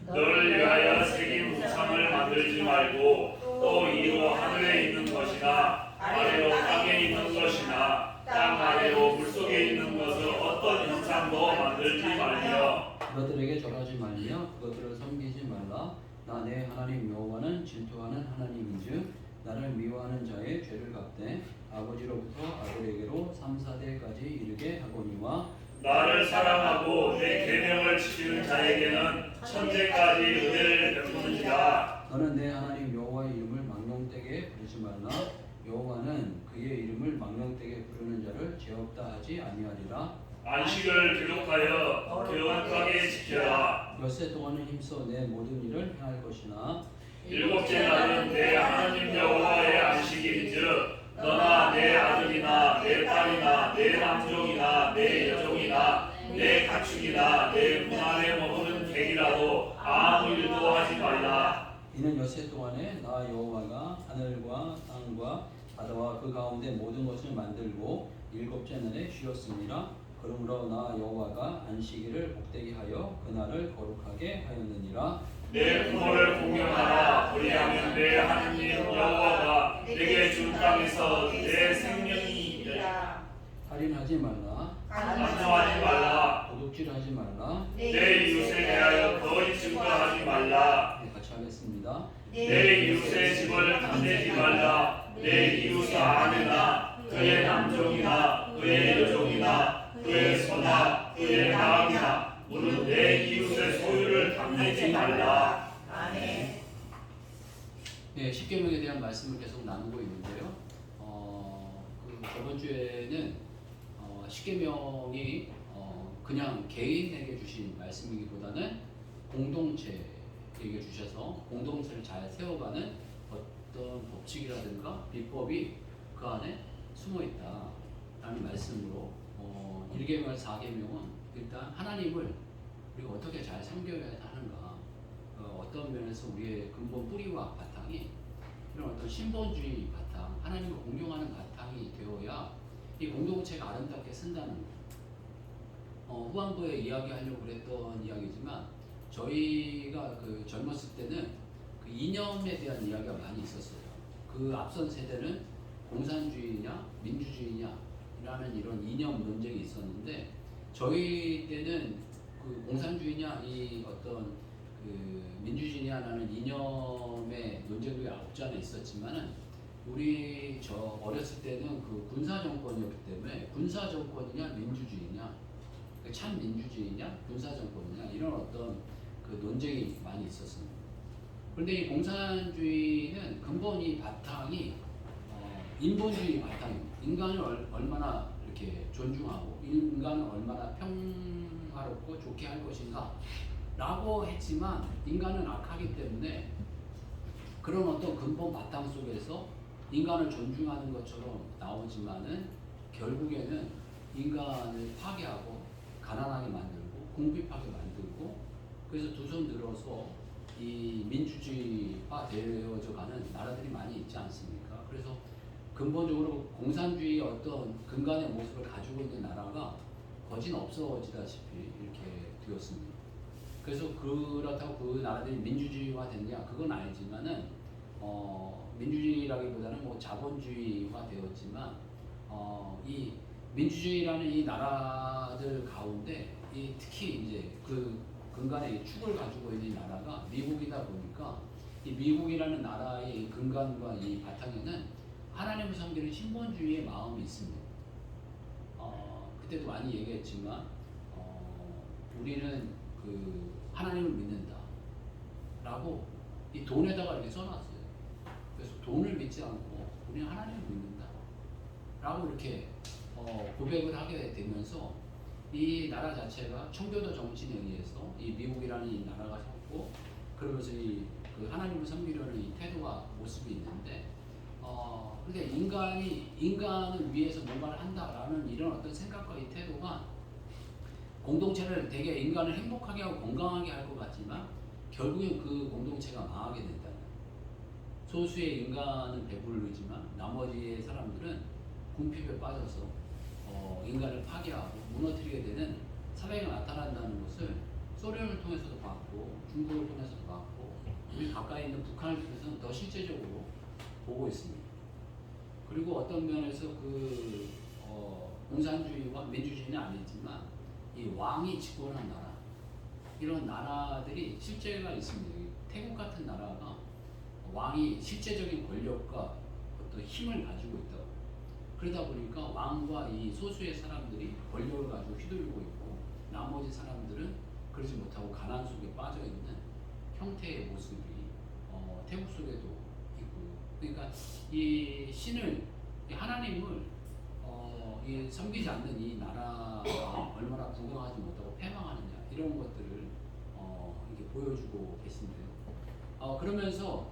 너를 위하여 새긴 우상을 만들지 말고 또 이로 하늘에 있는 것이나 아래로 땅에 있는 것이나 땅 아래로 물속에 있는 것을 어떤 형상도 만들지 말며 그것들에게 절하지 말며 그것들을 섬기지 말라. 나 내 하나님 여호와는 질투하는 하나님인즉 나를 미워하는 자의 죄를 갚되 아버지로부터 아들에게로 3, 4대까지 이르게 하거니와 나를 사랑하고 내 계명을 지키는 자에게는 천대까지 은혜를 베푸는지라. 너는 내 하나님 여호와의 이름을 망령되게 부르지 말라. 여호와는 그의 이름을 망령되게 부르는 자를 죄 없다 하지 아니하리라. 안식을 기록하여 거룩하게 지켜라. 엿새 동안은 힘써 내 모든 일을 행할 것이나 일곱째 날은 내 하나님 여호와의 안식일인즉 너나 내 아들이나 내 딸이나 내 남종이나 내 여종이나 내 가축이나 내 문 안에 머무는 객이라도 아무 일도 하지 말라. 이는 엿새 동안에 나 여호와가 하늘과 땅과 바다와 그 가운데 모든 것을 만들고 일곱째 날에 쉬었습니다. 그러므로 나 여호와가 안식일을 복되게 하여 그날을 거룩하게 하였느니라. 내 부모를 공경하라. 그리하면 내 하나님 여호와가 내게 준 땅에서 내 생명이 있리라. 살인하지 말라. 간음하지 말라. 도둑질하지 말라. 내 이웃에 대하여 거짓 증거하지 말라. 네, 같이 하겠습니다. 내 이웃의 집을 탐내지 말라. 내 이웃의 아내나 그의 남종이나 그의 여종이나 그의 소나 그의 나귀나 무릇 내 이웃의 소유를 탐내지 말라. 아멘. 네, 십계명에 대한 말씀을 계속 나누고 있는데요. 저번 주에는 십계명이 그냥 개인에게 주신 말씀이기보다는 공동체에게 주셔서 공동체를 잘 세워가는 어떤 법칙이라든가 비법이 그 안에 숨어 있다라는 말씀으로 1계명, 4계명은 일단 하나님을 우리가 어떻게 잘 섬겨야 하는가, 어떤 면에서 우리의 근본 뿌리와 바탕이 이런 어떤 신본주의 바탕, 하나님을 공경하는 바탕이 되어야 이 공동체가 아름답게 쓴다는 거. 후반부에 이야기하려고 그랬던 이야기지만 저희가 그 젊었을 때는 그 이념에 대한 이야기가 많이 있었어요. 그 앞선 세대는 공산주의냐 민주주의냐 라는 이런 이념 논쟁이 있었는데 저희 때는 그 공산주의냐 이 어떤 그 민주주의냐라는 이념의 논쟁이 없지 않아 있었지만은 우리 저 어렸을 때는 그 군사 정권이었기 때문에 군사 정권이냐 민주주의냐 참 민주주의냐 군사 정권이냐 이런 어떤 그 논쟁이 많이 있었습니다. 그런데 이 공산주의는 근본이 바탕이 인본주의 바탕입니다. 인간을 얼마나 이렇게 존중하고 인간을 얼마나 평화롭고 좋게 할 것인가 라고 했지만 인간은 악하기 때문에 그런 어떤 근본 바탕 속에서 인간을 존중하는 것처럼 나오지만은 결국에는 인간을 파괴하고 가난하게 만들고 궁핍하게 만들고 그래서 두 손 들어서 이 민주주의화 되어져 가는 나라들이 많이 있지 않습니까? 그래서 근본적으로 공산주의의 어떤 근간의 모습을 가지고 있는 나라가 거진 없어지다시피 이렇게 되었습니다. 그래서 그렇다고 그 나라들이 민주주의화 됐냐? 그건 아니지만은 민주주의라기보다는 뭐 자본주의화 되었지만 이 민주주의라는 이 나라들 가운데 이 특히 이제 그 근간의 축을 가지고 있는 나라가 미국이다 보니까 이 미국이라는 나라의 근간과 이 바탕에는 하나님을 섬기는 신본주의의 마음이 있습니다. 그때도 많이 얘기했지만 우리는 그 하나님을 믿는다라고 이 돈에다가 이렇게 써놨어요. 그래서 돈을 믿지 않고 우리는 하나님을 믿는다라고 이렇게 고백을 하게 되면서 이 나라 자체가 청교도 정신에 의해서 이 미국이라는 이 나라가 섰고 그러면서 그 하나님을 섬기려는 이 태도와 모습이 있는데 그러니까 인간을 위해서 뭔가를 한다라는 이런 어떤 생각과 이 태도가 공동체를 되게 인간을 행복하게 하고 건강하게 할 것 같지만 결국엔 그 공동체가 망하게 된다. 소수의 인간은 배부르지만 나머지의 사람들은 궁핍에 빠져서 인간을 파괴하고 무너뜨리게 되는 사회가 나타난다는 것을 소련을 통해서도 봤고 중국을 통해서도 봤고 우리 가까이 있는 북한을 통해서는 더 실제적으로 보고 있습니다. 그리고 어떤 면에서 공산주의와 민주주의는 아니지만 이 왕이 집권한 나라 이런 나라들이 실제가 있습니다. 태국 같은 나라가 왕이 실제적인 권력과 어떤 힘을 가지고 있다. 그러다 보니까 왕과 이 소수의 사람들이 권력을 가지고 휘둘리고 있고 나머지 사람들은 그러지 못하고 가난 속에 빠져 있는 형태의 모습이 태국 속에도 있고, 그러니까 이 신을 이 하나님을 이 섬기지 않는 이 나라가 얼마나 부강하지 못하고 패망하느냐 이런 것들을 이렇게 보여주고 계신데요. 그러면서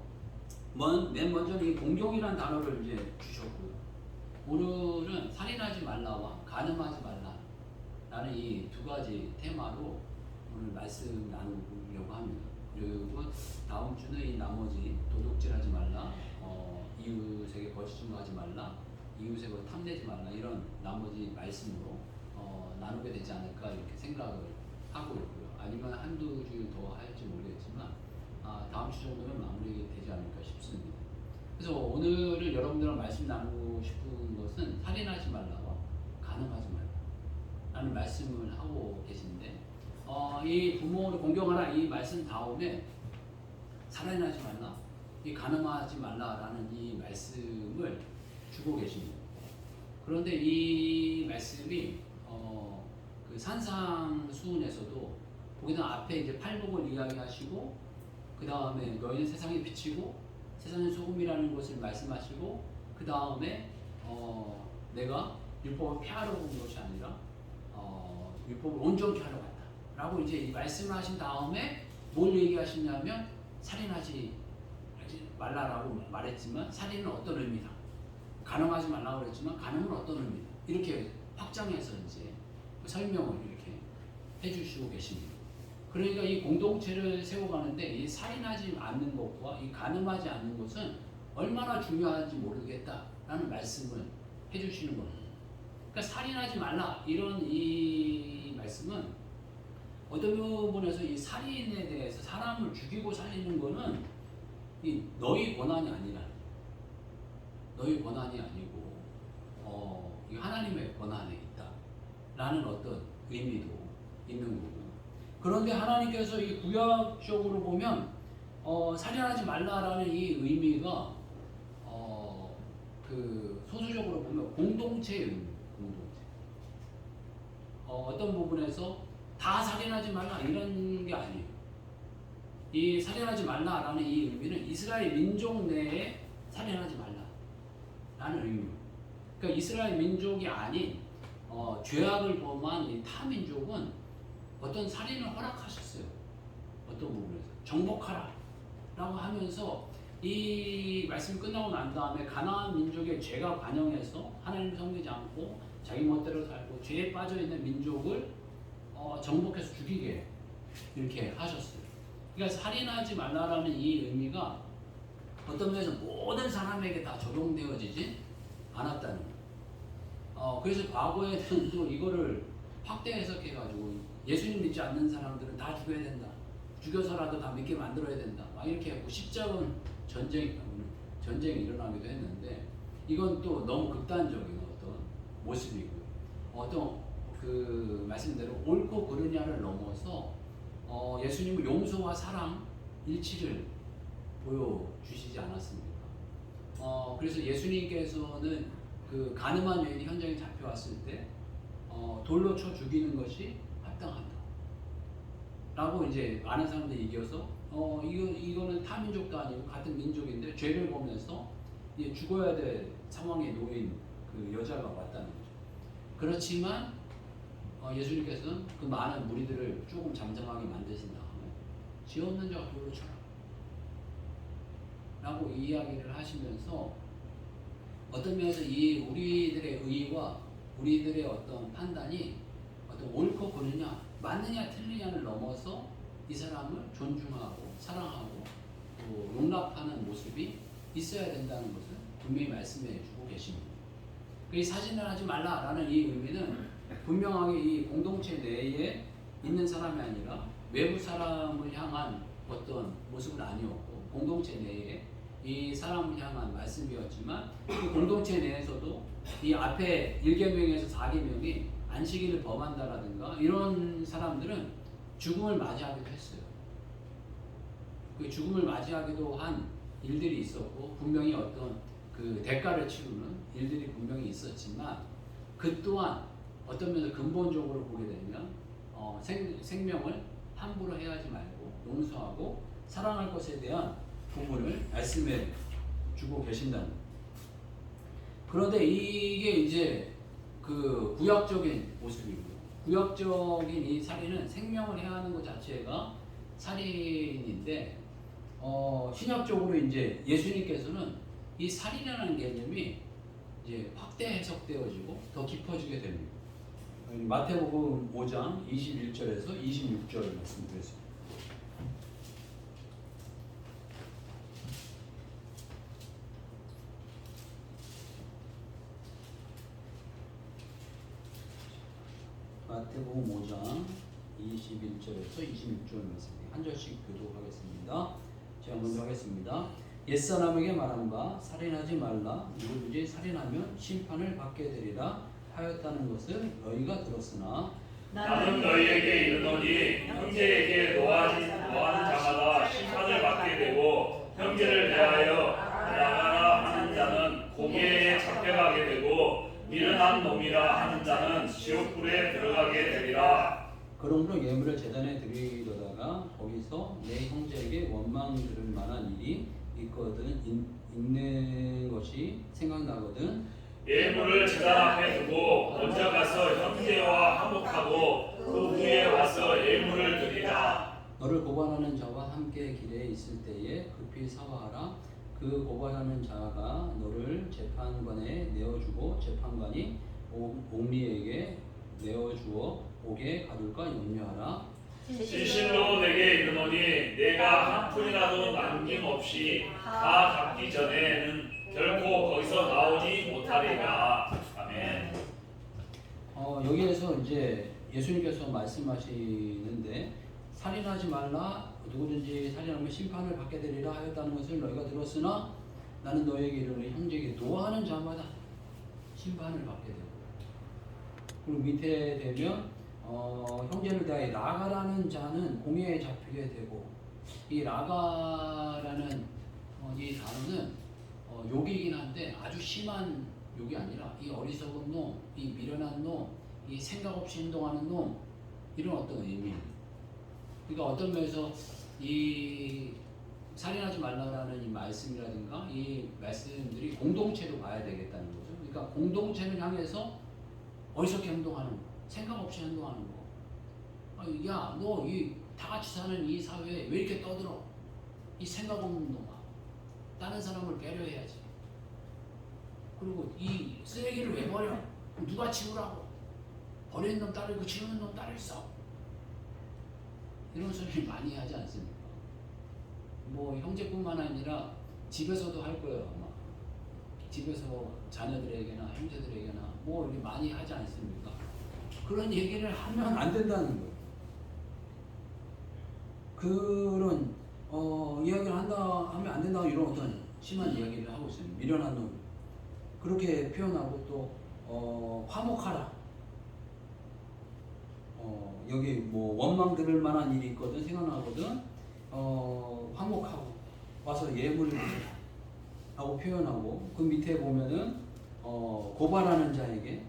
맨 먼저 이 공경이라는 단어를 이제 주셨고요. 오늘은 살인하지 말라와 간음하지 말라라는 이 두 가지 테마로 오늘 말씀 나누려고 합니다. 그리고 다음 주는 이 나머지 도둑질하지 말라, 이웃에게 거짓 증거하지 말라, 이웃에게 탐내지 말라 이런 나머지 말씀으로 나누게 되지 않을까 이렇게 생각을 하고 있고요. 아니면 한두 주 더 할지 모르겠지만 다음 주 정도면 마무리되지 않을까 싶습니다. 그래서 오늘을 여러분들랑 말씀 나누고 싶은 것은 살인하지 말라와 간음하지 말라라는 말씀을 하고 계신데 이 부모를 공경하라 이 말씀 다음에 살인하지 말라, 이 간음하지 말라라는 이 말씀을 주고 계십니다. 그런데 이 말씀이 그 산상수훈에서도 거기다 앞에 이제 팔복을 이야기하시고 그 다음에 너희는 세상에 비치고 세상의 소금이라는 것을 말씀하시고 그 다음에 내가 율법을 폐하러 온 것이 아니라 율법을 온전케 하러 갔다 라고 이제 이 말씀을 하신 다음에 뭘 얘기하시냐면 살인하지 말라라고 말했지만 살인은 어떤 의미다, 간음하지 말라고 그랬지만 간음은 어떤 의미다, 이렇게 확장해서 이제 설명을 이렇게 해주시고 계십니다. 그러니까 이 공동체를 세워가는데 이 살인하지 않는 것과 이 간음하지 않는 것은 얼마나 중요한지 모르겠다라는 말씀을 해주시는 겁니다. 그러니까 살인하지 말라 이런 이 말씀은 어떤 부분에서 이 살인에 대해서 사람을 죽이고 살리는 것은 이 너희 권한이 아니라 너희 권한이 아니고 이 하나님의 권한에 있다라는 어떤 의미도 있는 거고. 그런데 하나님께서 이 구약적으로 보면 살인하지 말라라는 이 의미가 그 소수적으로 보면 공동체의 의미, 공동체. 어떤 부분에서 다 살인하지 말라 이런 게 아니에요. 이 살인하지 말라라는 이 의미는 이스라엘 민족 내에 살인하지 말라라는 의미입니다. 그러니까 이스라엘 민족이 아닌 죄악을 범한 이 타민족은 어떤 살인을 허락하셨어요. 어떤 부분에서 정복하라 라고 하면서 이 말씀이 끝나고 난 다음에 가나안 민족의 죄가 반영해서 하나님을 섬기지 않고 자기 멋대로 살고 죄에 빠져있는 민족을 정복해서 죽이게 이렇게 하셨어요. 그러니까 살인하지 말라라는 이 의미가 어떤 면에서 모든 사람에게 다 적용되어지지 않았다는 거예요. 그래서 과거에는 또 이거를 확대 해석해가지고 예수님 믿지 않는 사람들은 다 죽여야 된다, 죽여서라도 다 믿게 만들어야 된다 막 이렇게 하고 십자군 전쟁이 일어나기도 했는데 이건 또 너무 극단적인 어떤 모습이고요. 어떤 그 말씀대로 옳고 그르냐를 넘어서 예수님은 용서와 사랑 일치를 보여주시지 않았습니까? 그래서 예수님께서는 그 가늠한 여인이 현장에 잡혀왔을 때 돌로 쳐 죽이는 것이 합당하다 라고 이제 많은 사람들이 이겨서 이거는 타민족도 아니고 같은 민족인데 죄를 보면서 이제 죽어야 될 상황에 놓인 그 여자가 왔다는 거죠. 그렇지만 예수님께서는 그 많은 무리들을 조금 잠잠하게 만드신 다음에 죄 없는 자가 돌로 쳐라 라고 이야기를 하시면서 어떤 면에서 이 우리들의 의의와 우리들의 어떤 판단이 어떤 옳고 그르냐 맞느냐 틀리냐를 넘어서 이 사람을 존중하고 사랑하고 또 용납하는 모습이 있어야 된다는 것을 분명히 말씀해 주고 계십니다. 이 사진을 하지 말라라는 이 의미는 분명하게 이 공동체 내에 있는 사람이 아니라 외부 사람을 향한 어떤 모습은 아니었고 공동체 내에 이 사람을 향한 말씀이었지만 그 공동체 내에서도 이 앞에 1계명에서 4계명이 안식일을 범한다라든가 이런 사람들은 죽음을 맞이하기도 했어요. 그 죽음을 맞이하기도 한 일들이 있었고 분명히 어떤 그 대가를 치르는 일들이 분명히 있었지만 그 또한 어떤 면에서 근본적으로 보게 되면 생명을 함부로 해하지 말고 용서하고 사랑할 것에 대한 부분을 말씀해 주고 계신다는 거예요. 그런데 이게 이제 그 구약적인 모습이고요. 구약적인 이 살인은 생명을 해하는 것 자체가 살인인데 신약적으로 이제 예수님께서는 이 살인이라는 개념이 이제 확대 해석되어지고 더 깊어지게 됩니다. 마태복음 5장 21절에서 26절 말씀드렸습니다. 마태복음 5장 21절에서 26절 말씀 한 절씩 교독하겠습니다. 제가 먼저 하겠습니다. 옛사람에게 말한 바 살인하지 말라 누구든지 살인하면 심판을 받게 되리라 하였다는 것을 너희가 들었으나 나는 너희에게 이르노니 형제에게 노하는 자마다 심판을 받게 되고 형제를 대하여 나가라 하는 자는 공회에 잡혀가게 되고 미련한 놈이라 하는 자는 지옥불에 들어가게 되리라. 그러므로 예물을 제단에 드리려다가 거기서 내 형제에게 원망 들을 만한 일이 있는 것이 생각나거든 예물을 제단 앞에 두고 먼저 가서 형제와 화목하고 그 후에 와서 예물을 드리라. 너를 고발하는 자와 함께 길에 있을 때에 급히 사과하라. 그 고발하는 자가 너를 재판관에 내어주고 재판관이 옥리에게 내어주어 옥에 가둘까 염려하라. 진실로 내게 이르노니 내가 한 푼이라도 남김없이 다 갚기 전에는 결코 거기서 나오지 못하리라. 아멘. 여기에서 이제 예수님께서 말씀하시는데 살인하지 말라 누구든지 살인하면 심판을 받게 되리라 하였다는 것을 너희가 들었으나 나는 너희에게 이르노니 형제에게 노하는 자마다 심판을 받게 되고 그리고 밑에 되면 형제를 대하여 라가라는 자는 공회에 잡히게 되고 이 라가라는 이 단어는 욕이긴 한데 아주 심한 욕이 아니라 이 어리석은 놈, 이 미련한 놈, 이 생각 없이 행동하는 놈 이런 어떤 의미입니다. 그러니까 어떤 면에서 이 살인하지 말라라는 이 말씀이라든가 이 말씀들이 공동체로 봐야 되겠다는 거죠. 그러니까 공동체를 향해서 어리석게 행동하는 거, 생각 없이 행동하는 거. 야, 너 이 다 같이 사는 이 사회에 왜 이렇게 떠들어? 이 생각 없는 놈아. 다른 사람을 배려해야지. 그리고 이 쓰레기를 왜 버려? 누가 치우라고? 버리는 놈 따르고 치우는 놈 따를 써. 이런 소리 많이 하지 않습니까? 뭐 형제뿐만 아니라 집에서도 할 거예요 아마. 집에서 자녀들에게나 형제들에게나 뭐 이렇게 많이 하지 않습니까? 그런 얘기를 하면 안 된다는 거예요. 그런 이야기를 하면 안 된다고 이런 어떤 심한 이야기를 하고 있어요. 미련한 놈 그렇게 표현하고 또 화목하라. 여기 뭐 원망 들을 만한 일이 있거든 생각나거든. 화목하고 와서 예물을 드리라 하고 표현하고 그 밑에 보면은 고발하는 자에게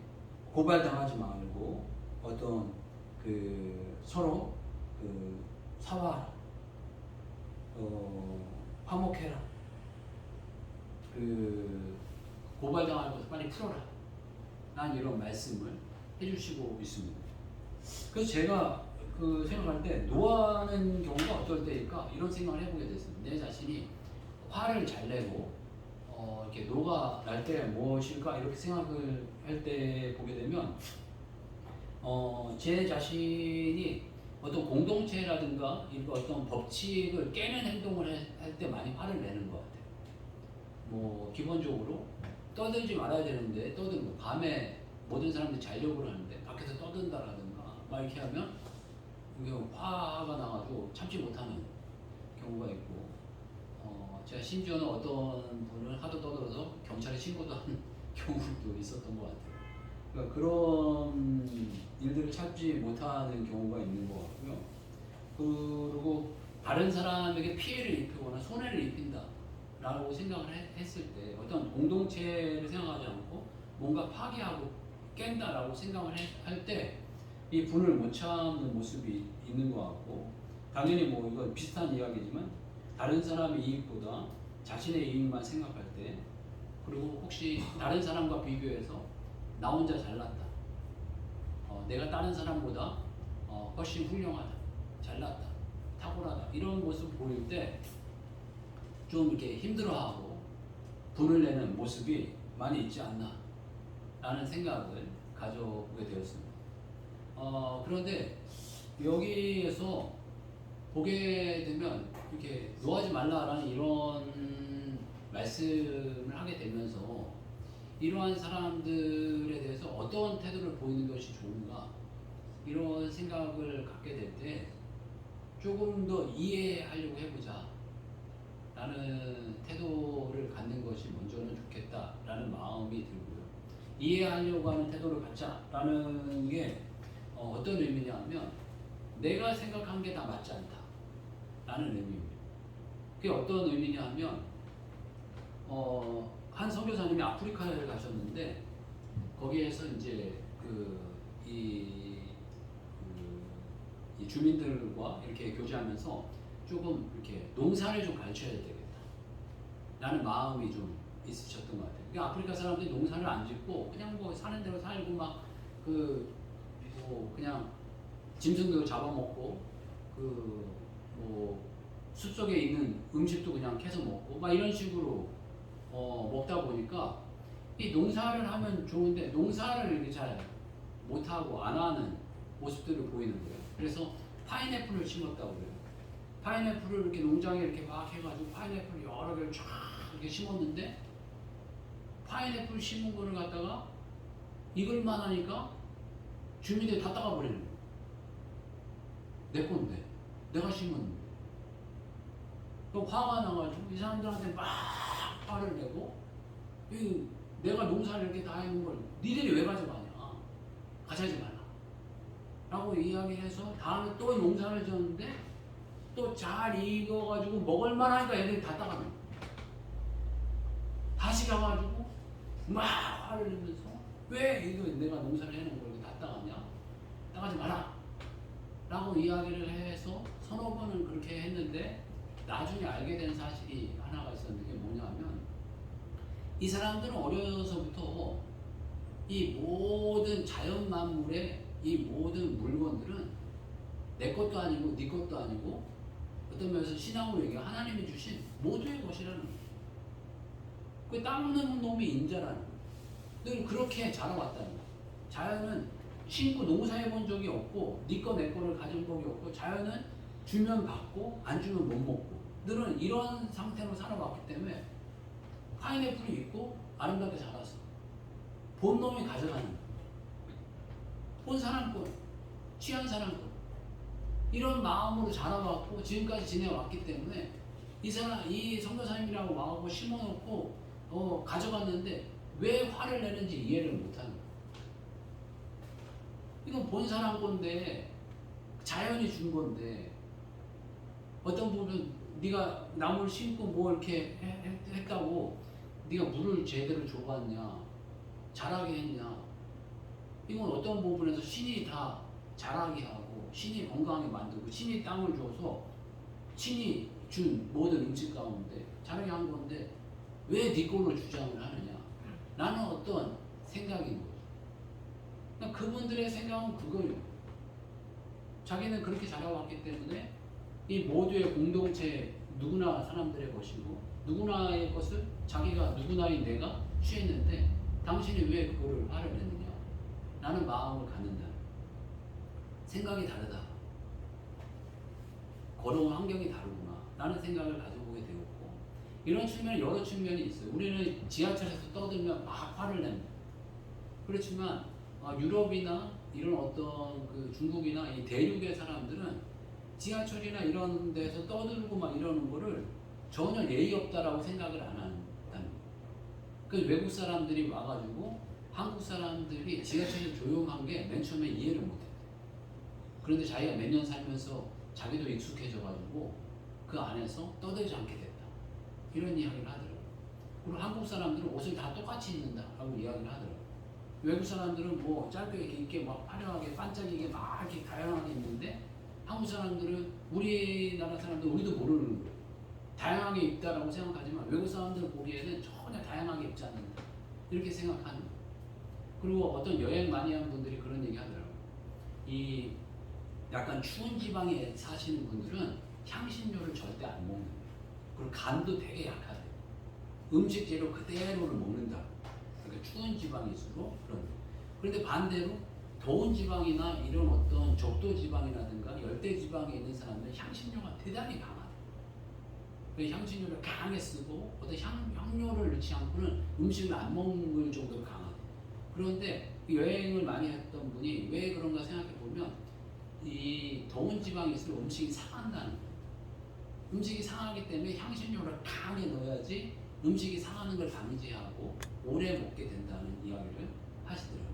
고발당하지 말고 어떤 그 서로 그 사과하라. 화목해라. 그 고발당할 것을 빨리 풀어라. 난 이런 말씀을 해주시고 있습니다. 그래서 제가 그 생각할 때 노하는 경우가 어떨 때일까 이런 생각을 해보게 됐습니다. 내 자신이 화를 잘 내고 이렇게 노가 날 때 무엇일까 이렇게 생각을 할 때 보게 되면 제 자신이 어떤 공동체라든가 이런 어떤 법칙을 깨는 행동을 할 때 많이 화를 내는 것 같아요. 뭐 기본적으로 떠들지 말아야 되는데 떠들고 밤에 모든 사람들이 자려고 하는데 밖에서 떠든다라든가 막 이렇게 하면 이게 화가 나가지고 참지 못하는 경우가 있고, 제가 심지어는 어떤 분을 하도 떠들어서 경찰에 신고도 한 경우도 있었던 것 같아요. 그러니까 그런 일들을 참지 못하는 경우가 있는 것 같고요. 그리고 다른 사람에게 피해를 입히거나 손해를 입힌다라고 생각을 했을 때 어떤 공동체를 생각하지 않고 뭔가 파괴하고 깬다라고 생각을 할 때 이 분을 못 참는 모습이 있는 것 같고, 당연히 뭐 이건 비슷한 이야기지만 다른 사람의 이익보다 자신의 이익만 생각할 때, 그리고 혹시 다른 사람과 비교해서 나 혼자 잘났다, 내가 다른 사람보다 훨씬 훌륭하다, 잘났다, 탁월하다, 이런 모습 보일 때 좀 이렇게 힘들어하고 분을 내는 모습이 많이 있지 않나 라는 생각을 가져보게 되었습니다. 그런데 여기에서 보게 되면 이렇게 노하지 말라라는 이런 말씀을 하게 되면서 이러한 사람들에 대해서 어떤 태도를 보이는 것이 좋은가, 이런 생각을 갖게 될 때 조금 더 이해하려고 해보자 라는 태도를 갖는 것이 먼저는 좋겠다라는 마음이 들고요. 이해하려고 하는 태도를 갖자라는 게 어떤 의미냐 하면 내가 생각한 게 다 맞지 않다 라는 의미입니다. 그게 어떤 의미냐 하면 한 선교사님이 아프리카에 가셨는데 거기에서 이제 이 주민들과 이렇게 교제하면서 조금 이렇게 농사를 좀 가르쳐야 되겠다 라는 마음이 좀 있으셨던 것 같아요. 그러니까 아프리카 사람들이 농사를 안 짓고 그냥 뭐 사는 대로 살고 막 그냥 짐승도 잡아먹고 뭐 숲속에 있는 음식도 그냥 캐서 먹고 막 이런 식으로 먹다 보니까 이 농사를 하면 좋은데 농사를 이렇게 잘 못하고 안 하는 모습들을 보이는 거예요. 그래서 파인애플을 심었다고 그래요. 파인애플을 이렇게 농장에 이렇게 막 해가지고 파인애플 여러 개를 쫙 이렇게 심었는데 파인애플 심은 거를 갖다가 익을만 하니까 주민들이 다 따가버리는 거예요. 내 건데, 내가 심었는데. 그럼 화가 나가지고 이 사람들한테 막 화를 내고, 내가 농사를 이렇게 다 해놓은 걸 니들이 왜 가져가냐, 가져가지 말라 라고 이야기해서 다음에 또 농사를 지었는데 또 잘 익어가지고 먹을만 하니까 얘들이 다 따가는 거예요. 다시 가가지고 막 화를 내면서 왜 이거 내가 농사를 해놓은 걸 다 따가냐, 따가지 마라 라고 이야기를 해서 서너 번은 그렇게 했는데 나중에 알게 된 사실이 하나가 있었는데 그게 뭐냐면 이 사람들은 어려서부터 이 모든 자연 만물의 이 모든 물건들은 내 것도 아니고 네 것도 아니고 어떤 면에서 신앙으로 얘기하면 하나님이 주신 모두의 것이라는 거예요. 그 닦는 놈이 인자라는 거예요. 늘 그렇게 자라왔다는 거예요. 자연은 신고 농사해 본 적이 없고 네 거 내 거를 가진 적이 없고 자연은 주면 받고 안 주면 못 먹고 늘은 이런 상태로 살아왔기 때문에 파인애플이 있고 아름답게 자랐어. 본 놈이 가져가는 거예요. 본 사람권, 취한 사람권, 이런 마음으로 자라왔고 지금까지 지내왔기 때문에 이 선교사님이라고 와갖고 심어놓고 가져갔는데 왜 화를 내는지 이해를 못하는 거예요. 이건 본 사람 건데 자연이 준 건데 어떤 부분은 네가 나무를 심고 뭐 이렇게 했다고 네가 물을 제대로 줘봤냐, 자라게 했냐, 이건 어떤 부분에서 신이 다 자라게 하고 신이 건강하게 만들고 신이 땅을 줘서 신이 준 모든 음식 가운데 자라게 한 건데 왜 네 걸로 주장을 하느냐 라는 어떤 생각인 거죠. 그러니까 그분들의 생각은 그거예요. 자기는 그렇게 자라왔기 때문에 이 모두의 공동체 누구나 사람들의 것이고 누구나의 것을 자기가 누구나인 내가 취했는데 당신이 왜 그거를 화를 내느냐 라는 마음을 갖는다. 생각이 다르다. 걸어온 환경이 다르구나 라는 생각을 가져보게 되었고, 이런 측면이 여러 측면이 있어요. 우리는 지하철에서 떠들면 막 화를 냅니다. 그렇지만 유럽이나 이런 어떤 그 중국이나 이 대륙의 사람들은 지하철이나 이런 데서 떠들고 막 이러는 거를 전혀 예의 없다라고 생각을 안 한다는 거예요. 그 외국 사람들이 와가지고 한국 사람들이 지하철이 조용한 게 맨 처음에 이해를 못했대요. 그런데 자기가 몇 년 살면서 자기도 익숙해져가지고 그 안에서 떠들지 않게 됐다. 이런 이야기를 하더라고요. 그리고 한국 사람들은 옷을 다 똑같이 입는다라고 이야기를 하더라고요. 외국 사람들은 뭐 짧게 길게 막 화려하게 반짝이게 막 이렇게 다양하게 입는데 한국 사람들은 우리나라 사람들 우리도 모르는 거예요. 다양하게 입다라고 생각하지만 외국 사람들 보기에는 전혀 다양하게 입지 않는다. 이렇게 생각하는 거예요. 그리고 어떤 여행 많이 하는 분들이 그런 얘기 하더라고요. 이 약간 추운 지방에 사시는 분들은 향신료를 절대 안 먹는 거예요. 그리고 간도 되게 약하대요. 음식 재료 그대로를 먹는다. 그러니까 추운 지방일수록 그런 거예요. 그런데 반대로 더운 지방이나 이런 어떤 적도 지방이라든가 열대 지방에 있는 사람들은 향신료가 대단히 강하대요. 그 향신료를 강하게 쓰고 어떤 향료를 넣지 않고는 음식을 안 먹을 정도로 강하대요. 그런데 여행을 많이 했던 분이 왜 그런가 생각해 보면 이 더운 지방일수록 음식이 상한다는 거예요. 음식이 상하기 때문에 향신료를 강하게 넣어야지 음식이 상하는 걸 방지하고 오래 먹게 된다는 이야기를 하시더라고요.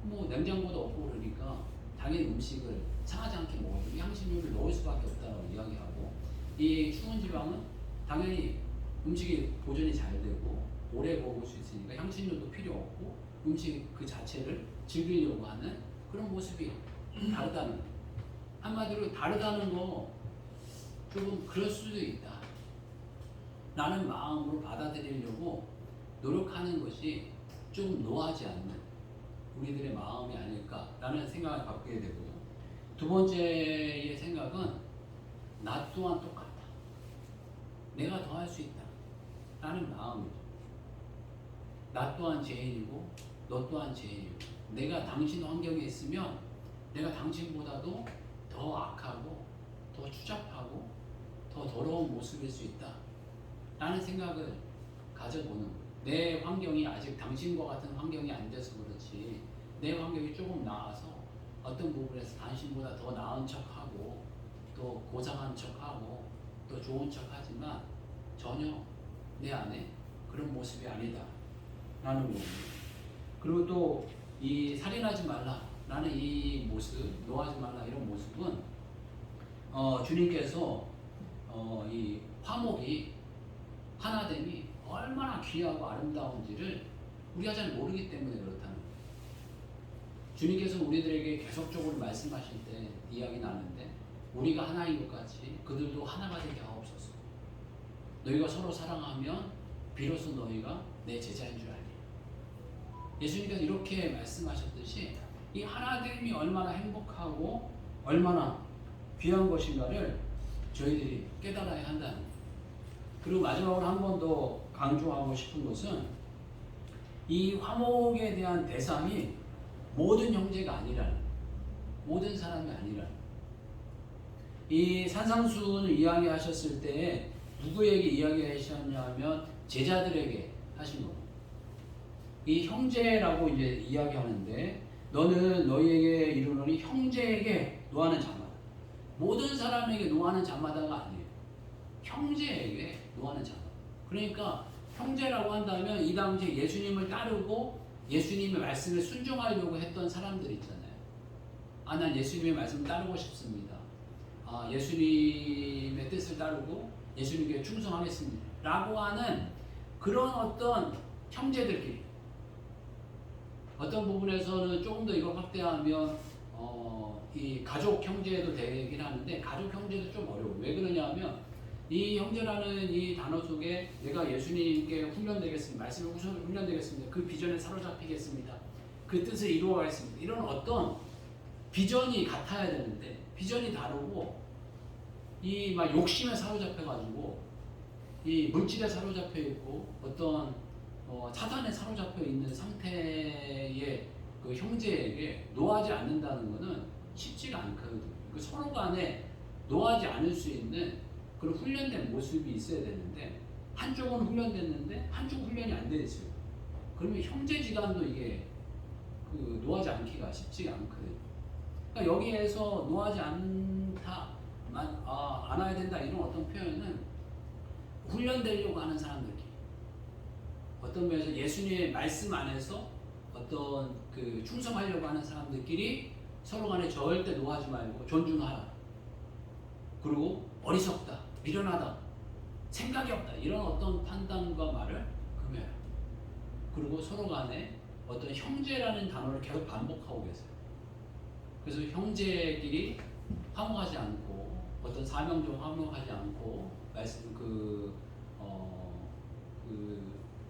뭐 냉장고도 없고 그러니까 당연히 음식을 상하지 않게 먹어도 향신료를 넣을 수밖에 없다고 이야기하고 이 추운 지방은 당연히 음식이 보존이 잘 되고 오래 먹을 수 있으니까 향신료도 필요 없고 음식 그 자체를 즐기려고 하는 그런 모습이 다르다는 거예요. 한마디로 다르다는 거 조금 그럴 수도 있다. 라는 마음으로 받아들이려고 노력하는 것이 좀 노하지 않는 우리들의 마음이 아닐까라는 생각을 갖게 되고요. 두 번째의 생각은 나 또한 똑같다. 내가 더 할 수 있다. 라는 마음이죠. 나 또한 죄인이고 너 또한 죄인이고 내가 당신 환경에 있으면 내가 당신보다도 더 악하고 더 추잡하고 더 더러운 모습일 수 있다. 라는 생각을 가져보는 거예요. 내 환경이 아직 당신과 같은 환경이 안 돼서 그렇지 내 환경이 조금 나아서 어떤 부분에서 당신보다 더 나은 척하고 또 고상한 척하고 또 좋은 척하지만 전혀 내 안에 그런 모습이 아니다 라는 거예요. 그리고 또 이 살인하지 말라 라는 이 모습, 노하지 말라 이런 모습은 주님께서 이 화목이 하나됨이 얼마나 귀하고 아름다운지를 우리가 잘 모르기 때문에 그렇다는 거예요. 주님께서 우리들에게 계속적으로 말씀하실 때 이야기 나는데 우리가 하나인 것 같이 그들도 하나가 되게 하옵소서. 너희가 서로 사랑하면 비로소 너희가 내 제자인 줄 알리라. 예수님께서 이렇게 말씀하셨듯이 이 하나됨이 얼마나 행복하고 얼마나 귀한 것인가를 저희들이 깨달아야 한다는 거예요. 그리고 마지막으로 한 번 더 강조하고 싶은 것은 이 화목에 대한 대상이 모든 형제가 아니라는 거예요. 모든 사람이 아니라는 거예요. 이 산상수훈을 이야기하셨을 때 누구에게 이야기하셨냐면 제자들에게 하신 겁니다. 이 형제라고 이제 이야기하는데 너는 너희에게 이르노니 형제에게 노하는 자마다. 모든 사람에게 노하는 자마다가 아니에요. 형제에게 노하는 자마다. 그러니까 형제라고 한다면 이 당시에 예수님을 따르고 예수님의 말씀에 순종하려고 했던 사람들 있잖아요. 난 예수님의 말씀을 따르고 싶습니다. 예수님의 뜻을 따르고 예수님께 충성하겠습니다. 라고 하는 그런 어떤 형제들끼리 어떤 부분에서는 조금 더 이걸 확대하면 이 가족 형제도 되긴 하는데 가족 형제도 좀 어려워요. 왜 그러냐면 이 형제라는 이 단어 속에 내가 예수님께 훈련되겠습니다. 말씀에 훈련되겠습니다. 그 비전에 사로잡히겠습니다. 그 뜻을 이루어가겠습니다. 이런 어떤 비전이 같아야 되는데 비전이 다르고 이 막 욕심에 사로잡혀가지고 이 물질에 사로잡혀 있고 어떤 사단에 사로잡혀 있는 상태의 그 형제에게 노하지 않는다는 것은 쉽지가 않거든요. 그 서로 간에 노하지 않을 수 있는 그런 훈련된 모습이 있어야 되는데 한쪽은 훈련됐는데 한쪽 훈련이 안 돼 있어요. 그러면 형제지간도 이게 노하지 않기가 쉽지 않거든요. 그러니까 여기에서 노하지 않아야 된다 이런 어떤 표현은 훈련되려고 하는 사람들끼리 어떤 면에서 예수님의 말씀 안에서 어떤 그 충성하려고 하는 사람들끼리 서로 간에 절대 노하지 말고 존중하라. 그리고 어리석다, 미련하다, 생각이 없다 이런 어떤 판단과 말을 금해라. 그리고 서로 간에 어떤 형제라는 단어를 계속 반복하고 계세요. 그래서 형제끼리 화목하지 않고 어떤 사명적 화목하지 않고 말씀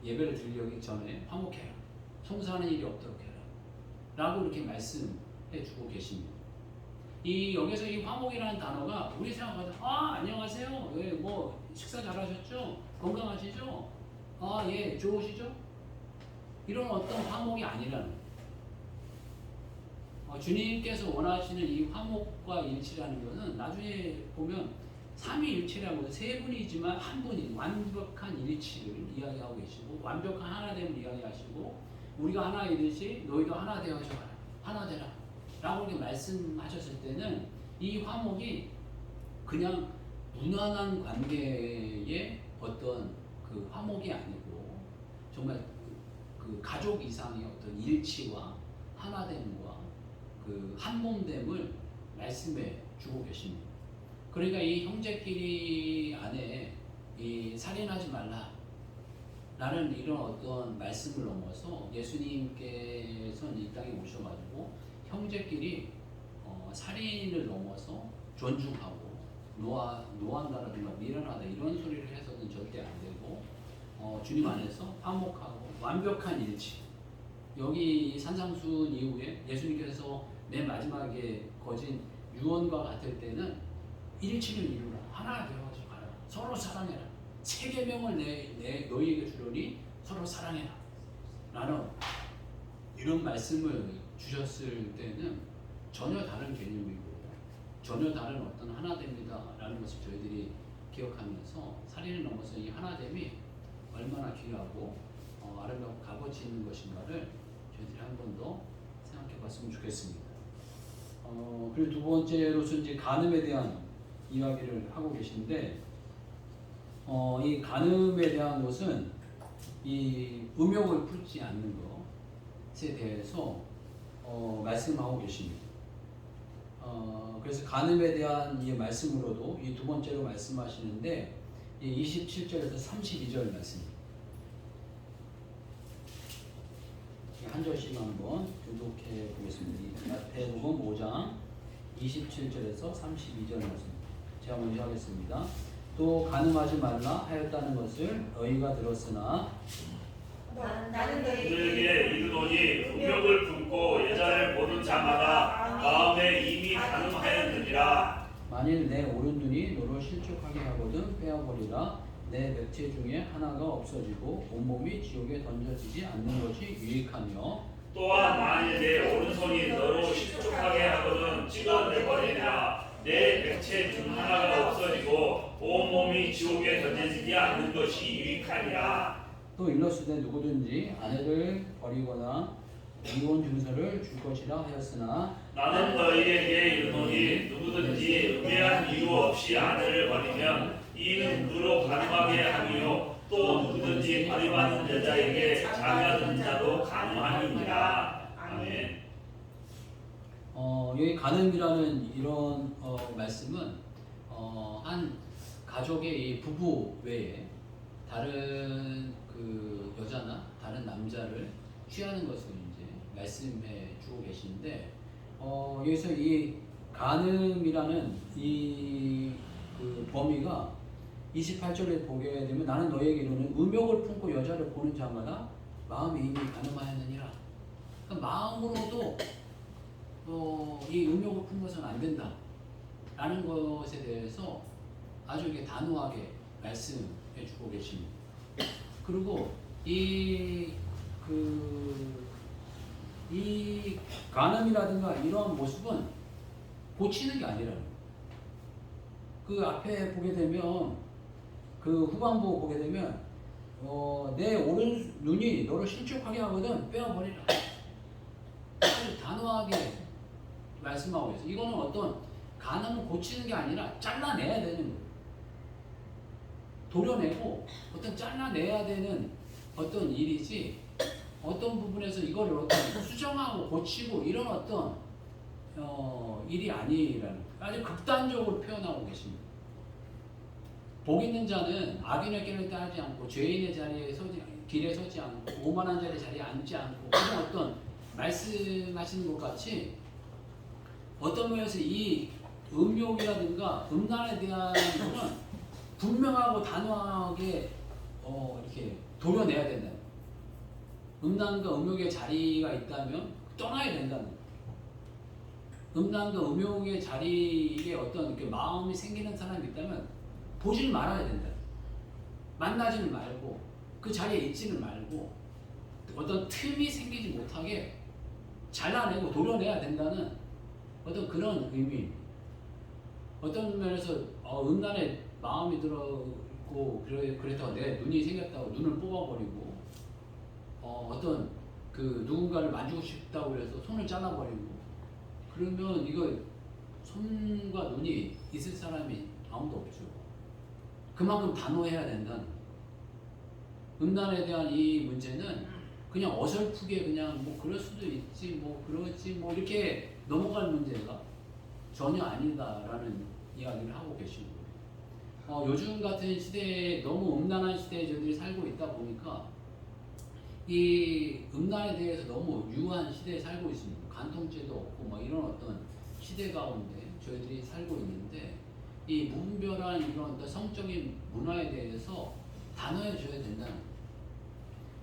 예배를 드리기 전에 화목해라. 송사하는 일이 없도록 해라. 라고 이렇게 말씀해 주고 계십니다. 여기서 이 화목이라는 단어가 우리 생각하다 안녕하세요. 예, 뭐 식사 잘하셨죠? 건강하시죠? 예, 좋으시죠? 이런 어떤 화목이 아니라는 주님께서 원하시는 이 화목과 일치라는 것은 나중에 보면 삼위일체라고 세 분이지만 한 분이 완벽한 일치를 이야기하고 계시고 완벽한 하나됨을 이야기하시고 우리가 하나이듯이 너희도 하나 되어서 하나 되라 라고 이렇게 말씀하셨을 때는 이 화목이 그냥 무난한 관계의 어떤 그 화목이 아니고 정말 그 가족 이상의 어떤 일치와 하나됨과 그 한몸됨을 말씀해 주고 계십니다. 그러니까 이 형제끼리 안에 이 살인하지 말라 라는 이런 어떤 말씀을 넘어서 예수님께서는 이 땅에 오셔가지고 형제끼리 살인을 넘어서 존중하고 노한다라든가 미련하다 이런 소리를 해서는 절대 안 되고 주님 안에서 화목하고 완벽한 일치. 여기 산상수훈 이후에 예수님께서 맨 마지막에 거진 유언과 같을 때는 일치를 이루라. 하나 되어가지고 가라. 서로 사랑해라. 세 계명을 내 너희에게 주려니 서로 사랑해라. 라는 이런 말씀을 주셨을 때는 전혀 다른 개념이고 전혀 다른 어떤 하나됨이다 라는 것을 저희들이 기억하면서 살인을 넘어서 이 하나됨이 얼마나 귀하고 아름답고 값어치 있는 것인가를 저희들이 한 번 더 생각해 봤으면 좋겠습니다. 그리고 두 번째로서 이제 간음에 대한 이야기를 하고 계신데 이 간음에 대한 것은 이 음욕을 품지 않는 것에 대해서 말씀하고 계십니다. 그래서 간음에 대한 이 말씀으로도 이 두 번째로 말씀하시는데 이 27절에서 32절 말씀입니다. 한 절씩 한번 교독해 보겠습니다. 마태복음 5장 27절에서 32절 말씀. 제가 먼저 하겠습니다. 또 간음하지 말라 하였다는 것을 너희가 들었으나 나는 그들에게 이르노니 음욕을 품고 여자를 보는 자마다 마음에 이미 간음하였느니라. 만일 내 오른눈이 너를 실족하게 하거든 빼어버리라. 내 맥체 중에 하나가 없어지고 온몸이 지옥에 던져지지 않는 것이 유익하며 또한 만일 내 오른손이 너로 실족하게 하거든 찢어내버리라. 내 백체 중 하나가 없어지고 온몸이 지옥에 던져지지 않는 것이 유익하니라. 또 일러스되 누구든지 아내를 버리거나 이혼 증서를 줄 것이라 하였으나 나는 너희에게 이르노니 누구든지 음해한 이유 없이 아내를 버리면 이는 누로 간음하게 함이요 또 누구든지 버림받는 여자에게 자녀든 자도 간음함이니라. 아멘. 여기 간음이라는 이런 말씀은 한 가족의 이 부부 외에 다른 그 여자나 다른 남자를 취하는 것을 이제 말씀해 주고 계시는데 여기서 이 간음이라는 이 그 범위가 28절에 보게 되면 나는 너에게 이르는 음욕을 품고 여자를 보는 자마다 마음이 이미 간음하였느니라. 그러니까 마음으로도 이 음욕을 품어서는 안 된다 라는 것에 대해서 아주 이렇게 단호하게 말씀해 주고 계십니다. 그리고 이 간음이라든가 이러한 모습은 고치는 게 아니라는 거예요. 그 앞에 보게 되면 그 후반부 보게 되면 내 오른 눈이 너를 실족하게 하거든 빼어버리라. 단호하게 말씀하고 있어요. 이거는 어떤 간음을 고치는 게 아니라 잘라내야 되는 거예요. 도려내고 어떤 잘라내야 되는 어떤 일이지, 어떤 부분에서 이거를 어떤 수정하고 고치고 이런 어떤 일이 아니라는 거예요. 아주 극단적으로 표현하고 계십니다. 복 있는 자는 악인의 길을 따르지 않고 죄인의 자리에 길에 서지 않고 오만한 자리에 앉지 않고, 그런 어떤 말씀하시는 것 같이 어떤 면에서 이 음욕이라든가 음란에 대한 거는 분명하고 단호하게 이렇게 도려내야 된다. 음란과 음욕의 자리가 있다면 떠나야 된다는 거예요. 음란과 음욕의 자리에 어떤 이렇게 마음이 생기는 사람이 있다면 보질 말아야 된다. 만나지는 말고 그 자리에 있지는 말고 어떤 틈이 생기지 못하게 잘라내고 도려내야 된다는 어떤 그런 의미입니다. 어떤 면에서 음란에 마음이 들었고 그래서 내 눈이 생겼다고 눈을 뽑아버리고 어떤 그 누군가를 만지고 싶다고 해서 손을 잘라버리고, 그러면 이거 손과 눈이 있을 사람이 아무도 없죠. 그만큼 단호해야 된다는 거예요. 음란에 대한 이 문제는 그냥 어설프게 그냥 뭐 그럴 수도 있지 뭐 그러지 뭐 이렇게 넘어갈 문제가 전혀 아니다라는 이야기를 하고 계신 거예요. 요즘 같은 시대에 너무 음란한 시대에 저희들이 살고 있다 보니까 이 음란에 대해서 너무 유한 시대에 살고 있습니다. 간통죄도 없고 뭐 이런 어떤 시대 가운데 저희들이 살고 있는데, 이 무분별한 이런 어떤 성적인 문화에 대해서 단호해져야 된다는 거예요.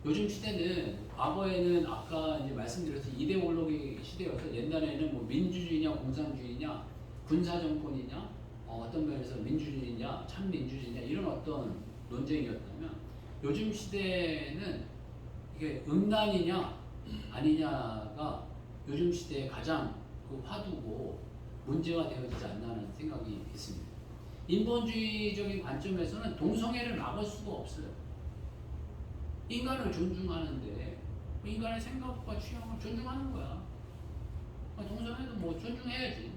요즘 시대는, 과거에는 아까 이제 말씀드렸듯이 이데올로기 시대여서 옛날에는 뭐 민주주의냐 공산주의냐 군사정권이냐 어떤 면에서 민주주의냐 참민주주의냐 이런 어떤 논쟁이었다면, 요즘 시대는 이게 음란이냐 아니냐가 요즘 시대에 가장 그 화두고 문제가 되어지지 않나는 생각이 있습니다. 인본주의적인 관점에서는 동성애를 막을 수가 없어요. 인간을 존중하는데 인간의 생각과 취향을 존중하는 거야. 동성애도 뭐 존중해야지.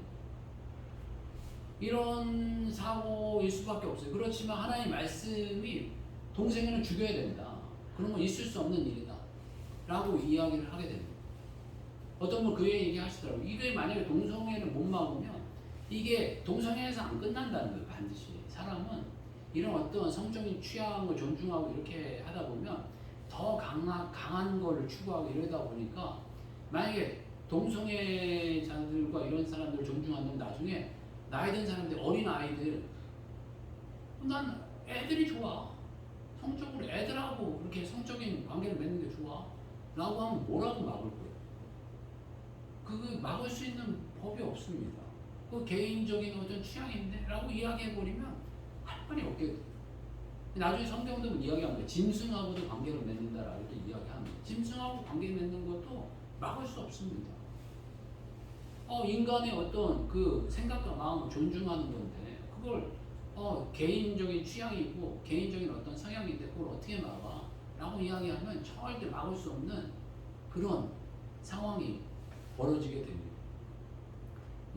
이런 사고일 수밖에 없어요. 그렇지만 하나님의 말씀이 동성애는 죽여야 된다. 그런 건 있을 수 없는 일이다. 라고 이야기를 하게 됩니다. 어떤 분 그 얘기 하시더라고요. 이게 만약에 동성애를 못 막으면 이게 동성애에서 안 끝난다는 거예요. 반드시. 사람은 이런 어떤 성적인 취향을 존중하고 이렇게 하다 보면 더 강한 거를 추구하고 이러다 보니까, 만약에 동성애자들과 이런 사람들을 존중한다면 나중에 나이 든 사람들, 어린 아이들, 난 애들이 좋아. 성적으로 애들하고 그렇게 성적인 관계를 맺는 게 좋아. 라고 하면 뭐라고 막을 거예요? 그거 막을 수 있는 법이 없습니다. 그 개인적인 어떤 취향인데? 라고 이야기해버리면 할 말이 없게 돼요. 나중에 성경도 이야기합니다. 짐승하고도 관계를 맺는다라고 이야기합니다. 짐승하고 관계 맺는 것도 막을 수 없습니다. 인간의 어떤 그 생각과 마음을 존중하는 건데, 그걸 개인적인 취향이고 개인적인 어떤 성향인데 그걸 어떻게 막아? 라고 이야기하면 절대 막을 수 없는 그런 상황이 벌어지게 됩니다.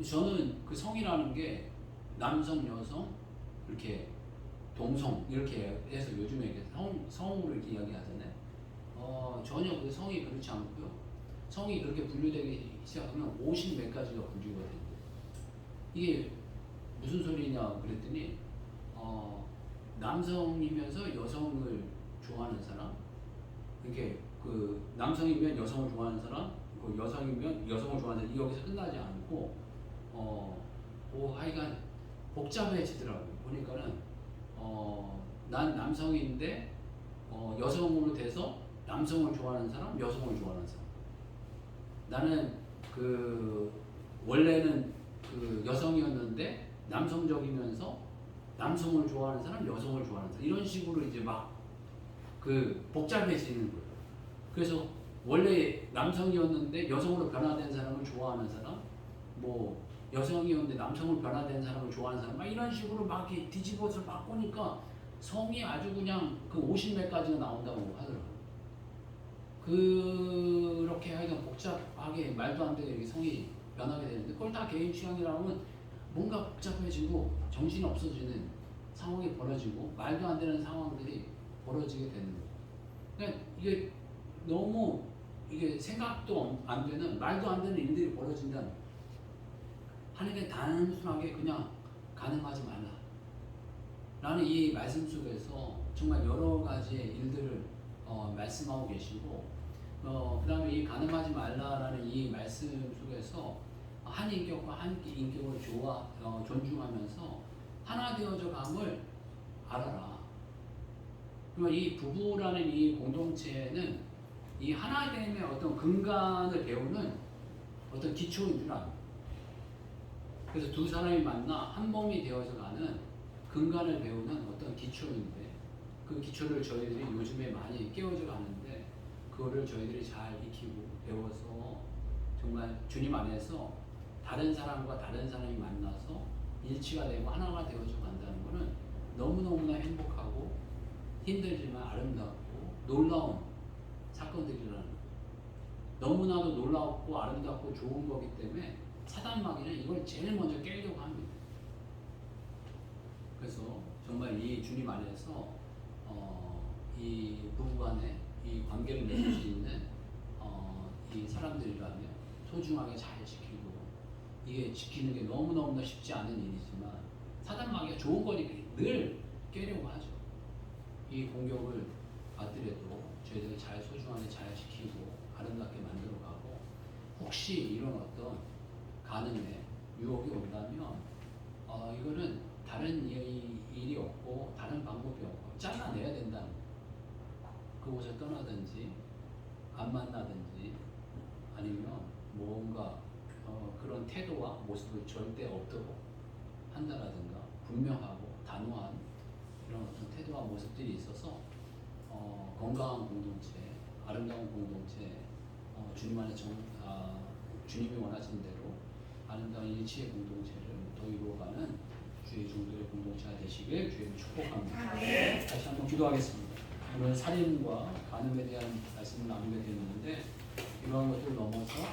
저는 그 성이라는 게 남성, 여성, 이렇게 동성 이렇게 해서 요즘에 이렇게 성으로 이렇게 이야기하잖아요. 전혀 그 성이 그렇지 않고요. 성이 그렇게 분류되기 시작하면 50 몇 가지가 분류가 됩니다. 이게 무슨 소리냐 그랬더니 남성이면서 여성을 좋아하는 사람, 이렇게 그 남성이면 여성을 좋아하는 사람, 그 여성이면 여성을 좋아하는 사람, 여기서 끝나지 않고 하여간 복잡해지더라고요. 보니까는 난 남성인데 여성으로 돼서 남성을 좋아하는 사람, 여성을 좋아하는 사람. 나는 그 원래는 그 여성이었는데 남성적이면서 남성을 좋아하는 사람, 여성을 좋아하는 사람, 이런 식으로 이제 막 그 복잡해지는 거예요. 그래서 원래 남성이었는데 여성으로 변화된 사람을 좋아하는 사람, 뭐 여성이었는데 남성으로 변화된 사람을 좋아하는 사람, 막 이런 식으로 막 이렇게 뒤집어서 바꾸니까 성이 아주 그냥 그 50몇 가지가 나온다고 하더라고요. 그렇게 하여간 복잡하게 말도 안 되게 이렇게 성이 변하게 되는데 그걸 다 개인 취향이라면 뭔가 복잡해지고 정신이 없어지는 상황이 벌어지고 말도 안 되는 상황들이 벌어지게 되는 거예요. 그러니까 이게 너무 이게 생각도 안 되는 말도 안 되는 일들이 벌어진다는 거예요. 하나님께 단순하게 그냥 가능하지 말라 라는 이 말씀 속에서 정말 여러 가지의 일들을 말씀하고 계시고 그 다음에 이 가늠하지 말라라는 이 말씀 속에서 한 인격과 한 인격을 존중하면서 하나 되어져 감을 알아라. 그러면 이 부부라는 이 공동체는 이 하나됨의 어떤 근간을 배우는 어떤 기초인 줄 압니다. 그래서 두 사람이 만나 한 몸이 되어져 가는 근간을 배우는 어떤 기초인데 그 기초를 저희들이 요즘에 많이 깨워져 가는데 그거를 저희들이 잘 익히고 배워서 정말 주님 안에서 다른 사람과 다른 사람이 만나서 일치가 되고 하나가 되어져 간다는 것은 너무너무나 행복하고 힘들지만 아름답고 놀라운 사건들이라는 거예요. 너무나도 놀랍고 아름답고 좋은 거기 때문에 사단 마귀는 이걸 제일 먼저 깨려고 합니다. 그래서 정말 이 주님 안에서 이 부부간의 이 관계를 맺을 수 있는 이 사람들이라면 소중하게 잘 지키고 이게 지키는 게 너무너무나 쉽지 않은 일이지만 사단 마귀가 좋은 거니까 늘 깨려고 하죠. 이 공격을 받더라도 저희들이 잘 소중하게 잘 지키고 아름답게 만들어가고 혹시 이런 어떤 가늠에 유혹이 온다면 이거는 다른 일이 없고 다른 방법이 없고 잘라내야 된다는 거예요. 그곳을 떠나든지 안 만나든지 아니면 뭔가 그런 태도와 모습을 절대 없도록 한다라든가 분명하고 단호한 이런 어떤 태도와 모습들이 있어서 건강한 공동체, 아름다운 공동체, 주님 안에 주님이 원하시는 대로 아름다운 일치의 공동체를 더 이루어가는 주의 종들의 공동체가 되시길 주님을 축복합니다. 네. 다시 한번 기도하겠습니다. 오늘 살인과 간음에 대한 말씀을 나누게 되었는데 이러한 것들을 넘어서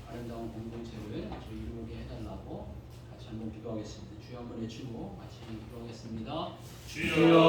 아름다운 공동체를 이루게 해달라고 같이 한번 기도하겠습니다. 주여 한번 외치고 같이 기도하겠습니다. 주여.